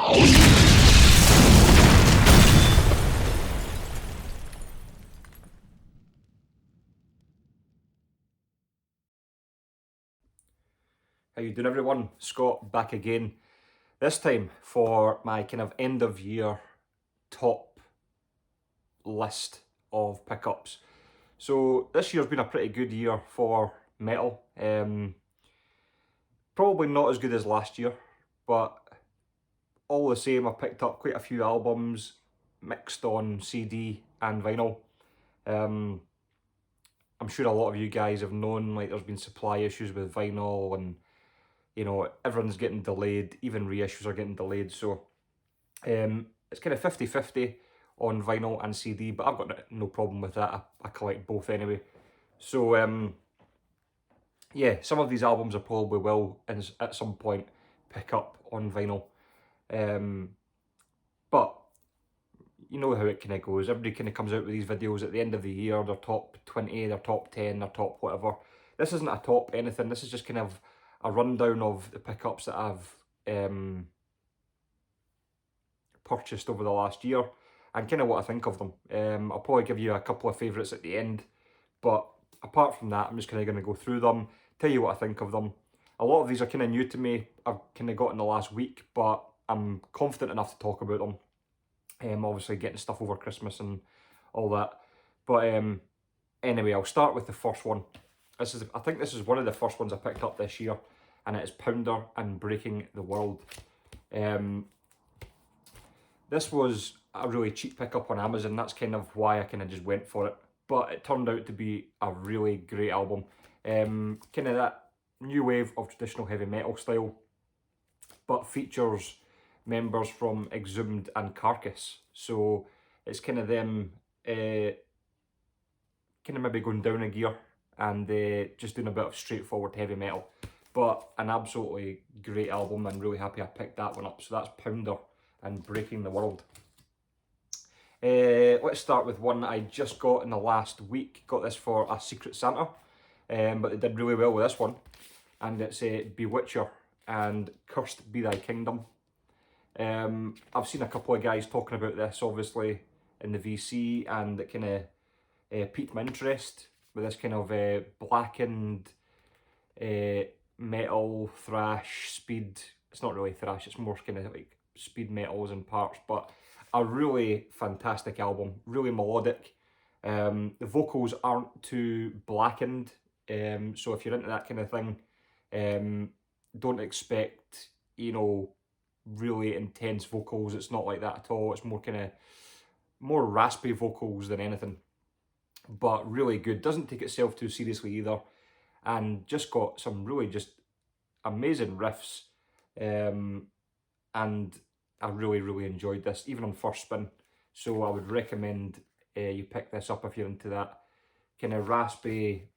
How you doing, everyone? Scott back again. This time for my kind of end of year top list of pickups. So this year's been a pretty good year for metal. Probably not as good as last year, but all the same, I picked up quite a few albums mixed on CD and vinyl. I'm sure a lot of you guys have known, like, there's been supply issues with vinyl, and you know, everyone's getting delayed, even reissues are getting delayed. So it's kind of 50-50 on vinyl and CD, but I've got no problem with that. I collect both anyway. So yeah, some of these albums I probably will at some point pick up on vinyl. But you know how it kind of goes. Everybody kind of comes out with these videos at the end of the year, their top 20, their top 10, their top whatever. This isn't a top anything, this is just kind of a rundown of the pickups that I've purchased over the last year and kind of what I think of them. I'll probably give you a couple of favourites at the end, but apart from that, I'm just kind of going to go through them, tell you what I think of them. A lot of these are kind of new to me, I've kind of got in the last week, but I'm confident enough to talk about them. Obviously getting stuff over Christmas and all that. But anyway, I'll start with the first one. I think this is one of the first ones I picked up this year, and it is Pounder and Breaking the World. This was a really cheap pickup on Amazon, that's kind of why I kind of just went for it. But it turned out to be a really great album. Kind of that new wave of traditional heavy metal style, but features members from Exhumed and Carcass. So it's kind of them kind of maybe going down a gear and just doing a bit of straightforward heavy metal. But an absolutely great album, and really happy I picked that one up. So that's Pounder and Breaking the World. Let's start with one I just got in the last week. Got this for a Secret Santa, but they did really well with this one. And it's Bewitcher and Cursed Be Thy Kingdom. I've seen a couple of guys talking about this, obviously, in the VC, and it kind of piqued my interest with this kind of blackened metal, thrash, speed. It's not really thrash, it's more kind of like speed metals and parts, but a really fantastic album, really melodic. The vocals aren't too blackened, so if you're into that kind of thing, don't expect, you know, really intense vocals. It's not like that at all. It's more kind of more raspy vocals than anything, but really good. Doesn't take itself too seriously either, and just got some really just amazing riffs, and I really enjoyed this, even on first spin. So I would recommend you pick this up if you're into that kind of raspy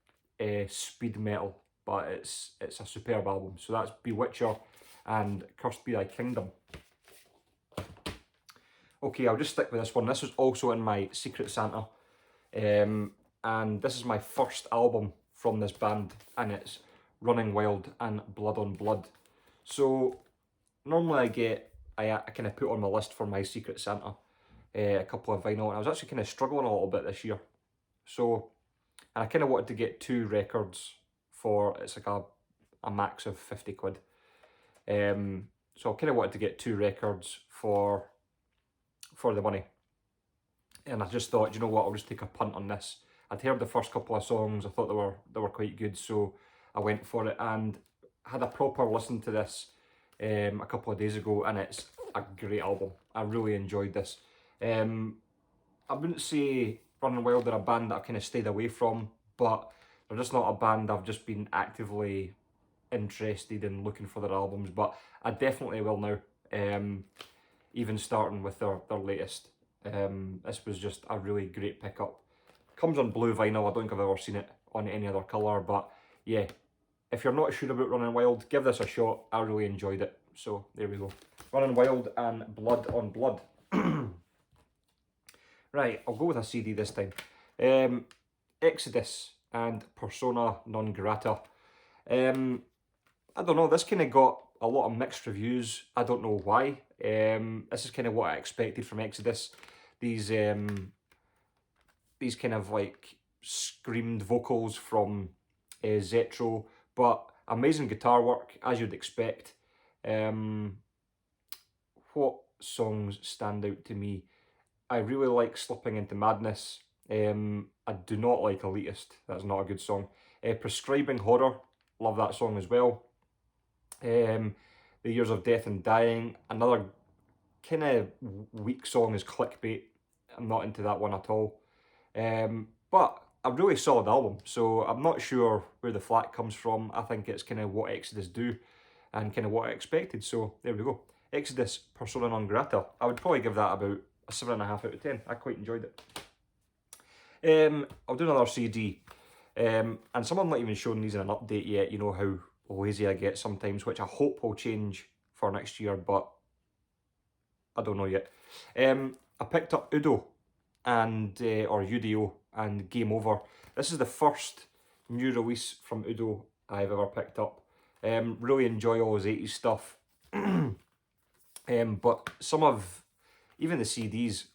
speed metal, but it's a superb album. So that's Bewitcher and Cursed Be Thy Kingdom. Okay, I'll just stick with this one. This was also in my Secret Santa, and this is my first album from this band, and it's Running Wild and Blood on Blood. So normally I kind of put on my list for my Secret Santa a couple of vinyl, and I was actually kind of struggling a little bit this year. So, and I kind of wanted to get 2 records for, it's like a max of 50 quid. So I kind of wanted to get 2 records for the money, and I just thought, you know what, I'll just take a punt on this. I'd heard the first couple of songs, I thought they were quite good, so I went for it and had a proper listen to this a couple of days ago, and it's a great album. I really enjoyed this. I wouldn't say Running Wild are a band that I've kind of stayed away from, but they're just not a band I've just been actively interested in looking for their albums, but I definitely will now, even starting with their latest. This was just a really great pickup. Comes on blue vinyl, I don't think I've ever seen it on any other colour, but yeah, if you're not sure about Running Wild, give this a shot. I really enjoyed it. So there we go. Running Wild and Blood on Blood. Right, I'll go with a CD this time. Exodus and Persona Non Grata. I don't know, this kind of got a lot of mixed reviews. I don't know why. This is kind of what I expected from Exodus. These kind of like screamed vocals from Zetro, but amazing guitar work as you'd expect. What songs stand out to me? I really like Slipping Into Madness. I do not like Elitist. That's not a good song. Prescribing Horror. Love that song as well. The Years of Death and Dying. Another kind of weak song is Clickbait. I'm not into that one at all. But a really solid album. So I'm not sure where the flack comes from. I think it's kind of what Exodus do and kind of what I expected. So there we go. Exodus, Persona Non Grata. I would probably give that about a 7.5 out of 10. I quite enjoyed it. I'll do another CD. And someone not even shown these in an update yet. You know how lazy I get sometimes, which I hope will change for next year, but I don't know yet. I picked up Udo and or UDO and Game Over. This is the first new release from Udo I've ever picked up. Really enjoy all his 80s stuff. But some of, even the CDs,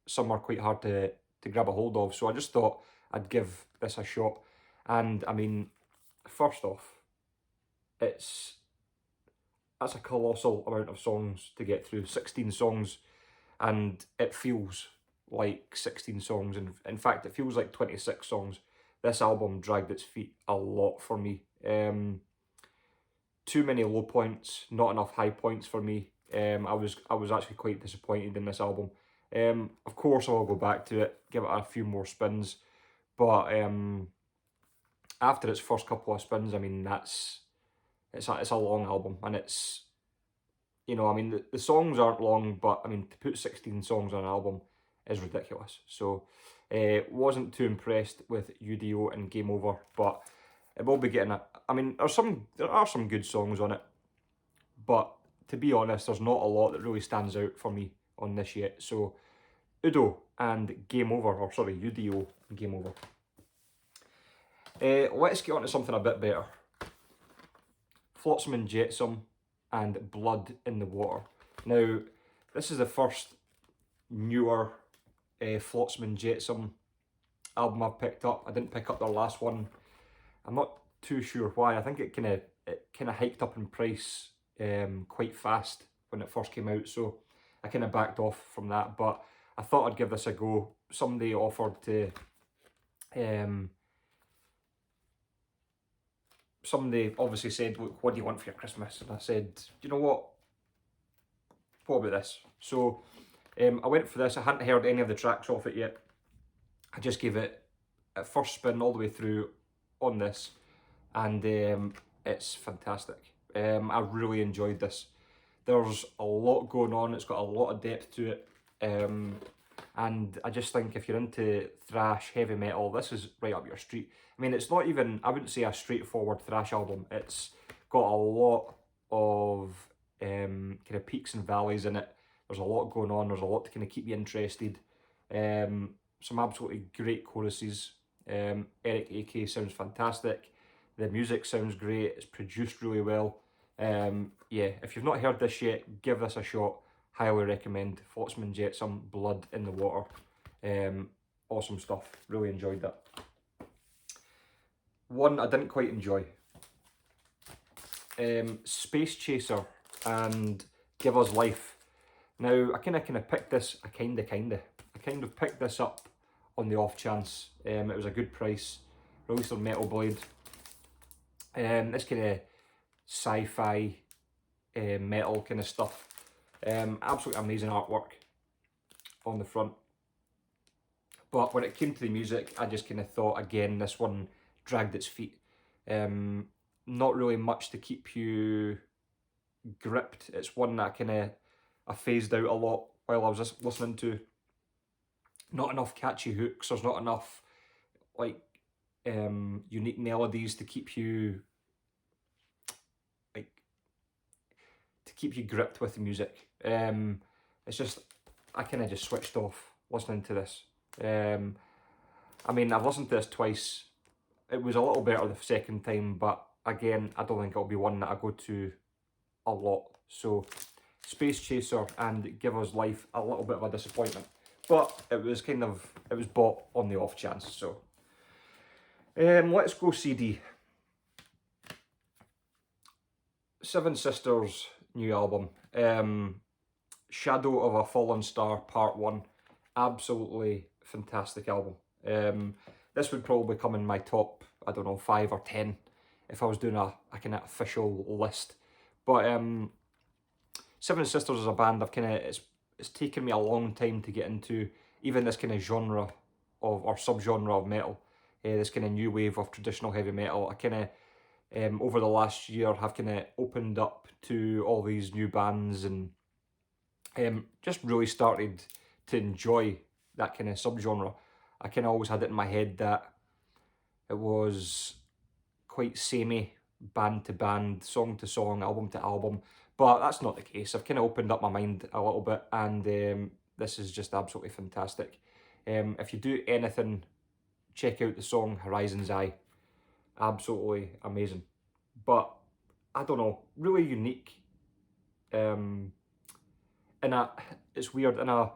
some are quite hard to grab a hold of. So I just thought I'd give this a shot. And I mean, first off, that's a colossal amount of songs to get through. 16 songs, and it feels like 16 songs. And in fact, it feels like 26 songs. This album dragged its feet a lot for me. Too many low points, not enough high points for me. I was actually quite disappointed in this album. Of course, I'll go back to it, give it a few more spins, but after its first couple of spins, I mean it's a long album, and it's, you know, I mean the songs aren't long, but I mean to put 16 songs on an album is ridiculous. So wasn't too impressed with UDO and Game Over, but it will be getting I mean there are some good songs on it, but to be honest, there's not a lot that really stands out for me on this yet. So Udo and Game Over, or sorry, UDO and Game Over. Let's get on to something a bit better. Flotsam and Jetsam and Blood in the Water. Now, this is the first newer Flotsam and Jetsam album I've picked up. I didn't pick up their last one. I'm not too sure why. I think it kind of hiked up in price quite fast when it first came out, so I kind of backed off from that. But I thought I'd give this a go. Somebody offered to somebody obviously said, look, what do you want for your Christmas? And I said, you know what about this? So I went for this. I hadn't heard any of the tracks off it yet. I just gave it a first spin all the way through on this, and it's fantastic. I really enjoyed this. There's a lot going on. It's got a lot of depth to it. And I just think if you're into thrash, heavy metal, this is right up your street. I mean, it's not even, I wouldn't say a straightforward thrash album. It's got a lot of kind of peaks and valleys in it. There's a lot going on. There's a lot to kind of keep you interested. Some absolutely great choruses. Eric AK sounds fantastic. The music sounds great. It's produced really well. Yeah, if you've not heard this yet, give this a shot. Highly recommend. Flotsam and Jetsam, Blood in the Water. Awesome stuff. Really enjoyed that. One I didn't quite enjoy. Spacechaser and Give Us Life. Now, I kind of picked this, I kind of picked this up on the off chance. It was a good price. Released on Metal Blade. This kind of sci-fi metal kind of stuff. Absolutely amazing artwork on the front. But when it came to the music, I just kind of thought, again, this one dragged its feet. Not really much to keep you gripped. It's one that I phased out a lot while I was just listening to. Not enough catchy hooks. There's not enough like unique melodies to keep you gripped with the music. It's just, I kind of just switched off listening to this. I mean, I've listened to this twice. It was a little better the second time, but again, I don't think it'll be one that I go to a lot. So Spacechaser and Give Us Life, a little bit of a disappointment. But it was bought on the off chance. So let's go CD. Seven Sisters new album. Shadow of a Fallen Star Part 1. Absolutely fantastic album. This would probably come in my top, I don't know, 5 or 10 if I was doing a kind of official list. But Seven Sisters is a band it's taken me a long time to get into, even this kind of genre of, or subgenre of metal. This kind of new wave of traditional heavy metal. I kind of over the last year have kind of opened up to all these new bands and just really started to enjoy that kind of subgenre. I kind of always had it in my head that it was quite samey, band to band, song to song, album to album, but that's not the case. I've kind of opened up my mind a little bit, and this is just absolutely fantastic. If you do anything, check out the song Horizon's Eye. Absolutely amazing. But I don't know, really unique. It's weird, in a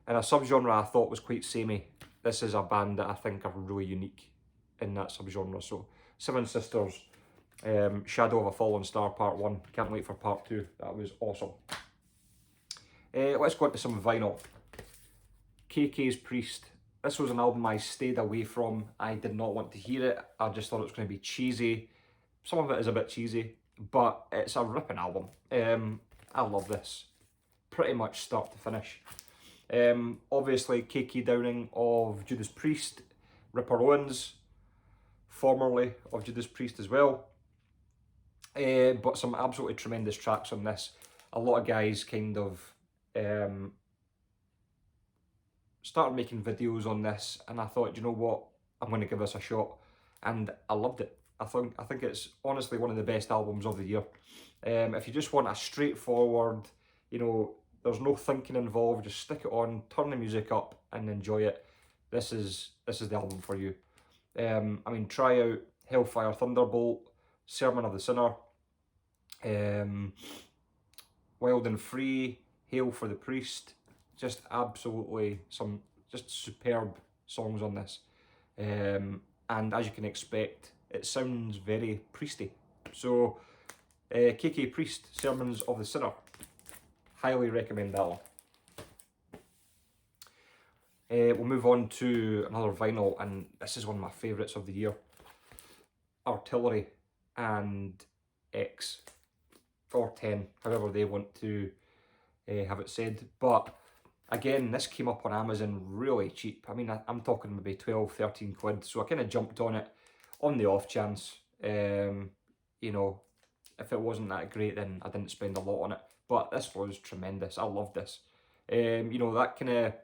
subgenre I thought was quite samey. This is a band that I think are really unique in that subgenre. So Seven Sisters, Shadow of a Fallen Star Part 1. Can't wait for Part 2. That was awesome. Let's go into some vinyl. KK's Priest. This was an album I stayed away from. I did not want to hear it. I just thought it was going to be cheesy. Some of it is a bit cheesy, but it's a ripping album. I love this. Pretty much start to finish. Obviously, KK Downing of Judas Priest, Ripper Owens, formerly of Judas Priest as well. But some absolutely tremendous tracks on this. A lot of guys kind of started making videos on this, and I thought, you know what, I'm going to give this a shot, and I loved it. I think it's honestly one of the best albums of the year. If you just want a straightforward, you know, there's no thinking involved, just stick it on, turn the music up and enjoy it. This is the album for you. I mean, try out Hellfire Thunderbolt, Sermon of the Sinner, Wild and Free, Hail for the Priest. Just absolutely some just superb songs on this. And as you can expect, it sounds very priesty. So KK Priest, Sermons of the Sinner. Highly recommend that one. We'll move on to another vinyl, and this is one of my favourites of the year. Artillery and X, or 10, however they want to have it said. But again, this came up on Amazon really cheap. I mean, I'm talking maybe 12, 13 quid. So I kind of jumped on it on the off chance. You know, if it wasn't that great, then I didn't spend a lot on it. But this was tremendous. I love this. You know, that kind of,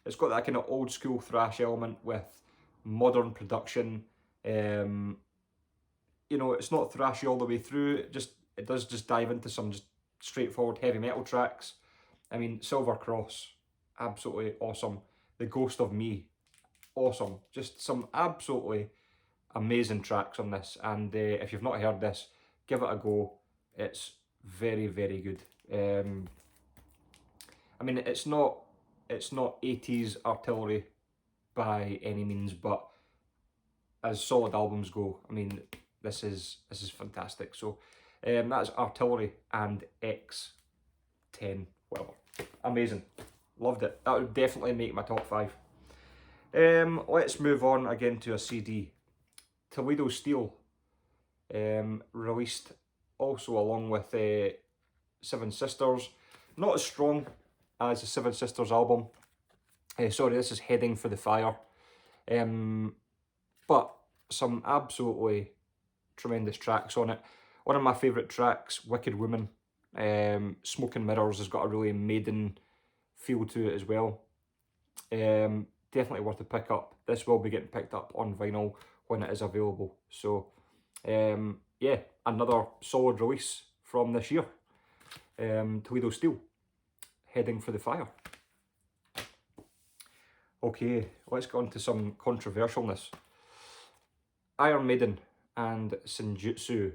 it's got that kind of old school thrash element with modern production. You know, it's not thrashy all the way through. It does just dive into some just straightforward heavy metal tracks. I mean, Silver Cross, absolutely awesome. The Ghost of Me, awesome. Just some absolutely amazing tracks on this. And if you've not heard this, give it a go. It's very, very good. I mean, it's not 80s artillery by any means, but as solid albums go, I mean, this is fantastic. So that's Artillery and X10. Well, amazing. Loved it. That would definitely make my top 5. Let's move on again to a CD. Toledo Steel, released also along with Seven Sisters. Not as strong as the Seven Sisters album. Sorry, this is Heading for the Fire. But some absolutely tremendous tracks on it. One of my favourite tracks, Wicked Woman. Smoke and Mirrors has got a really Maiden feel to it as well. Definitely worth a pick up. This will be getting picked up on vinyl when it is available. So, yeah, another solid release from this year. Toledo Steel, Heading for the Fire. Okay, let's go on to some controversialness. Iron Maiden and Senjutsu.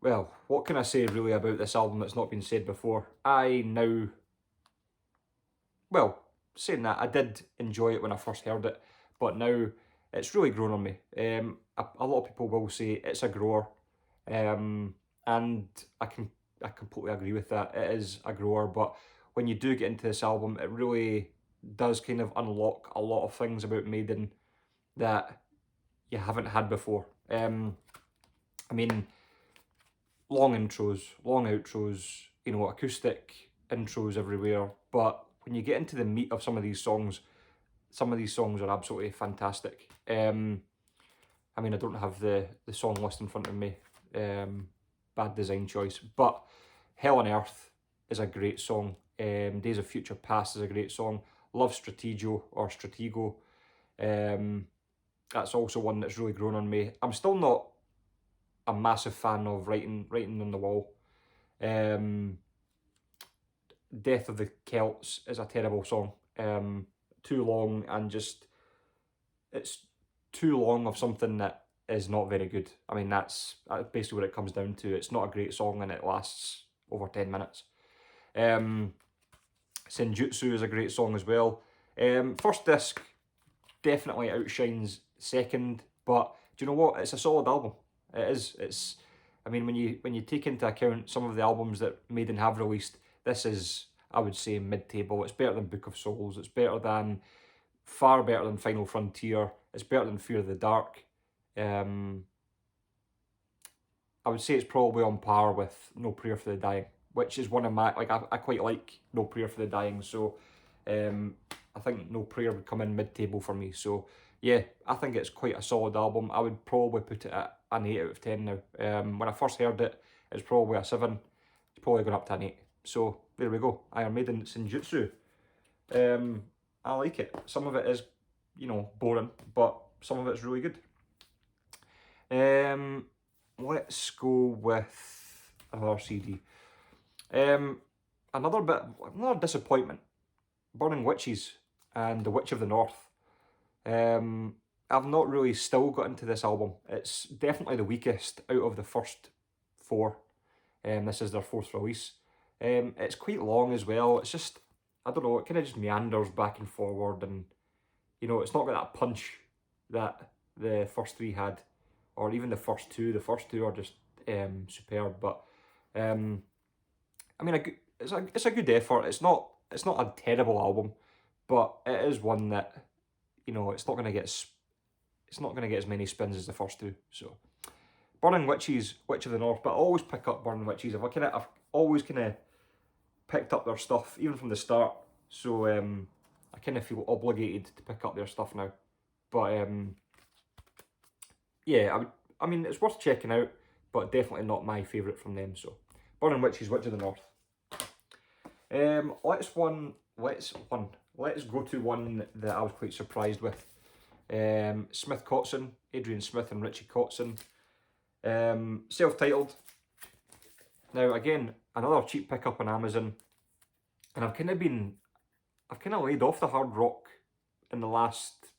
well, what can I say really about this album that's not been said before? Well, saying that, I did enjoy it when I first heard it, but now it's really grown on me. A lot of people will say it's a grower, and I completely agree with that. It is a grower, but when you do get into this album, it really does kind of unlock a lot of things about Maiden that you haven't had before. I mean, long intros, long outros, you know, acoustic intros everywhere. But when you get into the meat of some of these songs are absolutely fantastic. I mean, I don't have the song list in front of me. Bad design choice. But Hell on Earth is a great song. Days of Future Past is a great song. Love Stratego or Stratego. That's also one that's really grown on me. I'm still not a massive fan of Writing on the Wall. Death of the Celts is a terrible song. Too long, and just, it's too long of something that is not very good. I mean, that's basically what it comes down to. It's not a great song and it lasts over 10 minutes. Senjutsu is a great song as well. First disc definitely outshines second, but do you know what? It's a solid album. It is. It's. I mean, when you take into account some of the albums that Maiden have released, this is, I would say, mid-table. It's better than Book of Souls. It's far better than Final Frontier. It's better than Fear of the Dark. I would say it's probably on par with No Prayer for the Dying, which is one of my, like, I quite like No Prayer for the Dying, so I think No Prayer would come in mid-table for me. So yeah, I think it's quite a solid album. I would probably put it at an 8 out of 10 now. When I first heard it, it was probably a 7. It's probably gone up to an 8. So there we go. Iron Maiden Senjutsu. I like it. Some of it is, you know, boring, but some of it's really good. Let's go with another CD. Another disappointment. Burning Witches and The Witch of the North. I've not really still got into this album. It's definitely the weakest out of the first 4. This is their 4th release. It's quite long as well. It's just, I don't know, it kind of just meanders back and forward, and, you know, it's not got that punch that the first 3 had, or even the first 2. The first 2 are just superb, but I mean, it's a good effort. It's not a terrible album, but it is one that, you know, it's not going to get as many spins as the first 2. So Burning Witches, Witch of the North, but I always pick up Burning Witches. I've always kind of picked up their stuff even from the start, so I kind of feel obligated to pick up their stuff now. But yeah, I mean, it's worth checking out, but definitely not my favourite from them. So Burning Witches, Witch of the North. Let's go to one that I was quite surprised with. Smith Cotson, Adrian Smith and Richie Cotson. Self-titled. Now again, another cheap pickup on Amazon, and I've kind of laid off the hard rock in the last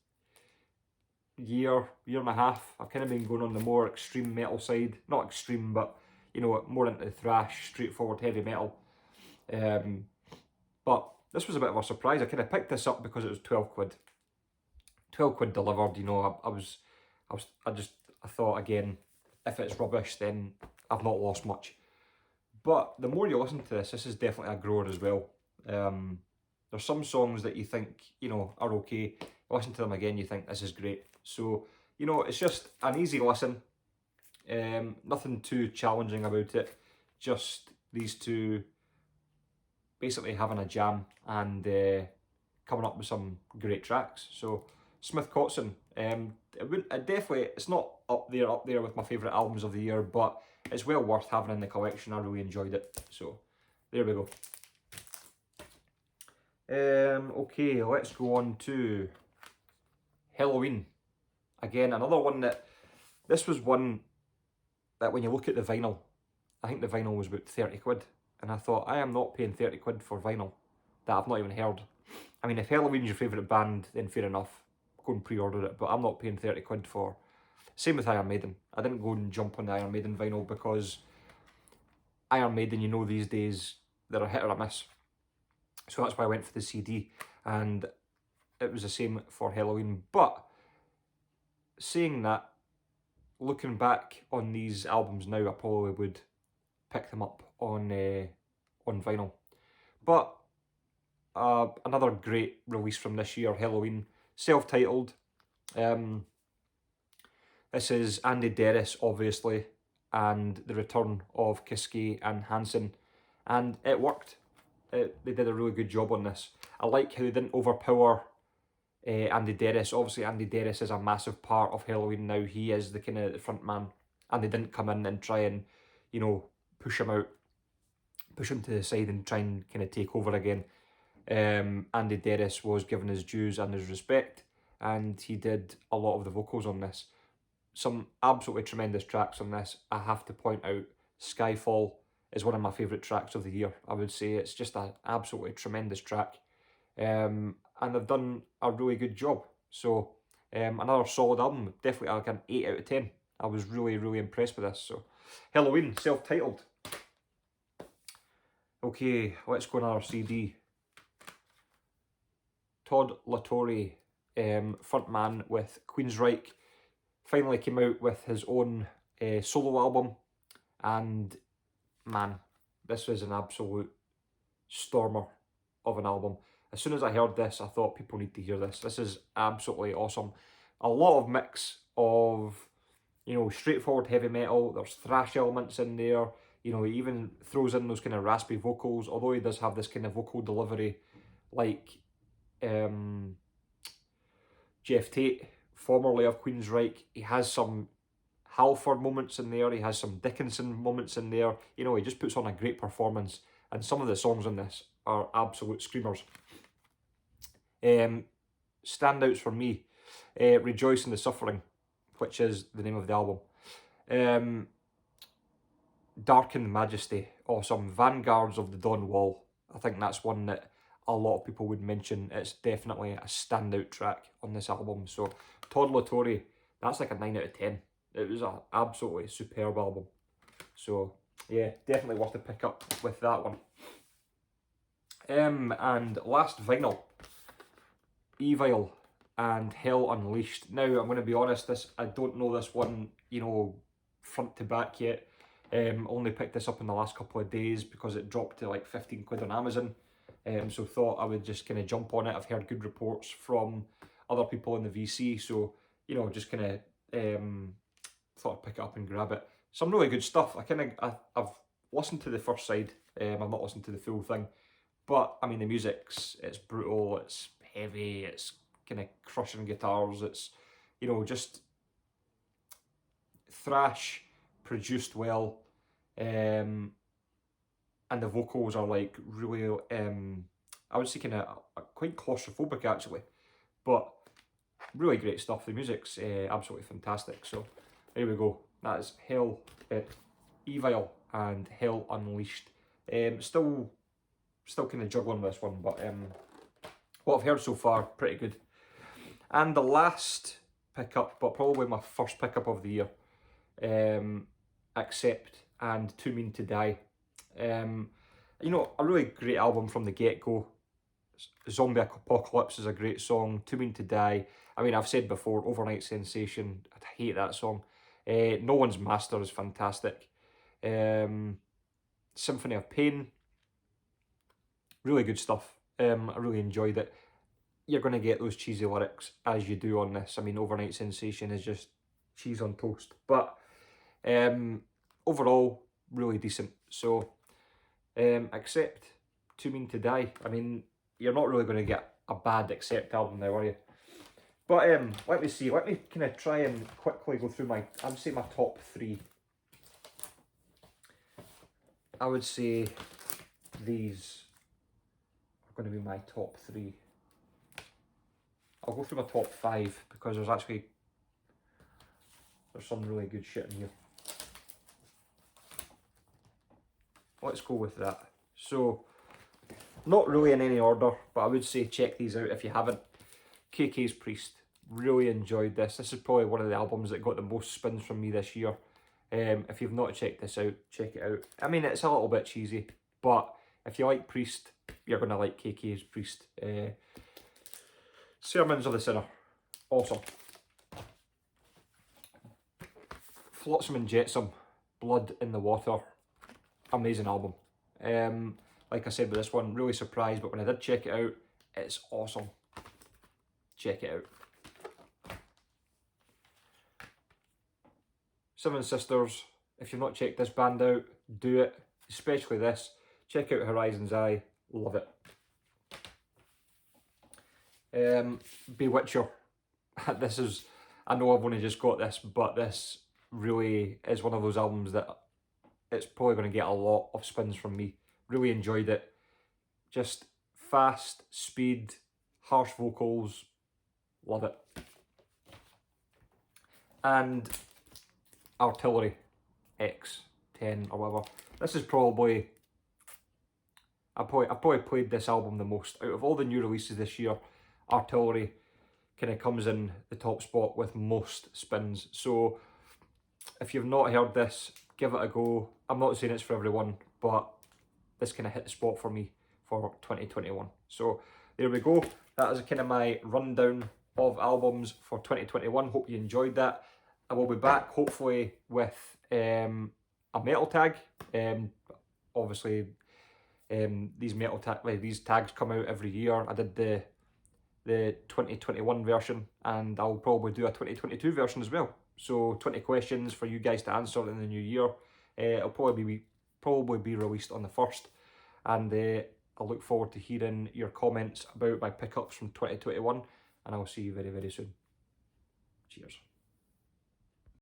year and a half. I've kind of been going on the more extreme metal side. Not extreme, but, you know, more into thrash, straightforward heavy metal. But this was a bit of a surprise. I kind of picked this up because it was 12 quid. 12 quid delivered, you know. I thought, again, if it's rubbish, then I've not lost much. But the more you listen to this is definitely a grower as well. There's some songs that you think, you know, are okay. You listen to them again, you think this is great. So, you know, it's just an easy listen. Nothing too challenging about it. Just these two basically having a jam and coming up with some great tracks. So Smith Cotson, it's not up there with my favourite albums of the year, but it's well worth having in the collection. I really enjoyed it. So there we go. Okay, let's go on to Halloween. Again, another one this was one that when you look at the vinyl, I think the vinyl was about 30 quid. And I thought, I am not paying 30 quid for vinyl that I've not even heard. I mean, if Halloween's your favourite band, then fair enough, go and pre-order it. But I'm not paying 30 quid for... Same with Iron Maiden. I didn't go and jump on the Iron Maiden vinyl because Iron Maiden, you know, these days, they're a hit or a miss. So that's why I went for the CD, and it was the same for Halloween. But saying that, looking back on these albums now, I probably would pick them up on vinyl. But another great release from this year, Halloween, self-titled. This is Andy Derris, obviously, and the return of Kiske and Hansen, and it worked. They did a really good job on this. I like how they didn't overpower Andy Derris. Obviously, Andy Derris is a massive part of Halloween now. He is the kind of the front man, and they didn't come in and try and, you know, push him out, push him to the side and try and kind of take over again. Andy Derris was given his dues and his respect, and he did a lot of the vocals on this. Some absolutely tremendous tracks on this. I have to point out Skyfall is one of my favourite tracks of the year. I would say it's just an absolutely tremendous track. And they've done a really good job. So another solid album, definitely like an 8 out of 10. I was really, really impressed with this. So Halloween, self-titled. Okay, let's go on our CD. Todd La Torre, frontman with Queensryche, finally came out with his own solo album, and man, this was an absolute stormer of an album. As soon as I heard this, I thought people need to hear this. This is absolutely awesome. A lot of mix of, you know, straightforward heavy metal. There's thrash elements in there. You know, he even throws in those kind of raspy vocals, although he does have this kind of vocal delivery like Jeff Tate, formerly of Queensryche. He has some Halford moments in there, he has some Dickinson moments in there. You know, he just puts on a great performance, and some of the songs on this are absolute screamers. Standouts for me, Rejoice in the Suffering, which is the name of the album. Darkened Majesty, awesome. Vanguards of the Dawn Wall, I think that's one that a lot of people would mention. It's definitely a standout track on this album. So Todd La Torre, that's like a 9 out of 10. It was an absolutely superb album. So yeah, definitely worth a pick up with that one. And last vinyl, Evil and Hell Unleashed. Now, I'm going to be honest, I don't know this one, you know, front to back yet. Only picked this up in the last couple of days because it dropped to like 15 quid on Amazon. So thought I would just kind of jump on it. I've heard good reports from other people in the VC, so, you know, just kind of thought I'd pick it up and grab it. Some really good stuff. I've listened to the first side. I've not listened to the full thing, but I mean the music's, it's brutal, it's heavy, it's kind of crushing guitars. It's, you know, just thrash produced well. And the vocals are like really, I would say kind of quite claustrophobic actually, but really great stuff. The music's absolutely fantastic. So there we go. That is Evil and Hell Unleashed. Still kind of juggling this one, but what I've heard so far, pretty good. And the last pickup, but probably my first pickup of the year, Accept and Too Mean to Die. You know, a really great album from the get-go. Zombie Apocalypse is a great song. Too Mean to Die, I mean, I've said before, Overnight Sensation, I hate that song. No One's Master is fantastic. Symphony of Pain, really good stuff. I really enjoyed it. You're going to get those cheesy lyrics as you do on this. I mean, Overnight Sensation is just cheese on toast. But overall, really decent. So, Accept, Too Mean to Die. I mean, you're not really going to get a bad Accept album now, are you? But let me see. Let me kind of try and quickly go through I would say my top 3. I would say these are going to be my top 3. I'll go through my top 5 because there's some really good shit in here. Let's go with that. So, not really in any order, but I would say check these out if you haven't. KK's Priest, really enjoyed this. This is probably one of the albums that got the most spins from me this year. If you've not checked this out, check it out. I mean, it's a little bit cheesy, but if you like Priest, you're going to like KK's Priest. Sermons of the Sinner, awesome. Flotsam and Jetsam, Blood in the Water, amazing album. Like I said with this one, really surprised, but when I did check it out, it's awesome. Check it out. Seven Sisters, if you've not checked this band out, do it, especially this. Check out Horizon's Eye, love it. Bewitcher, this is, I know I've only just got this, but this really is one of those albums that it's probably going to get a lot of spins from me. Really enjoyed it. Just fast, speed, harsh vocals, love it. And Artillery X10 or whatever. This is probably, I've probably played this album the most. Out of all the new releases this year, Artillery kind of comes in the top spot with most spins. So if you've not heard this, give it a go. I'm not saying it's for everyone, but this kind of hit the spot for me for 2021. So there we go. That is kind of my rundown of albums for 2021. Hope you enjoyed that. I will be back hopefully with a metal tag. Obviously, these tags come out every year. I did the 2021 version, and I'll probably do a 2022 version as well. So 20 questions for you guys to answer in the new year. It'll probably be released on the 1st, and I look forward to hearing your comments about my pickups from 2021, and I'll see you very, very soon. Cheers.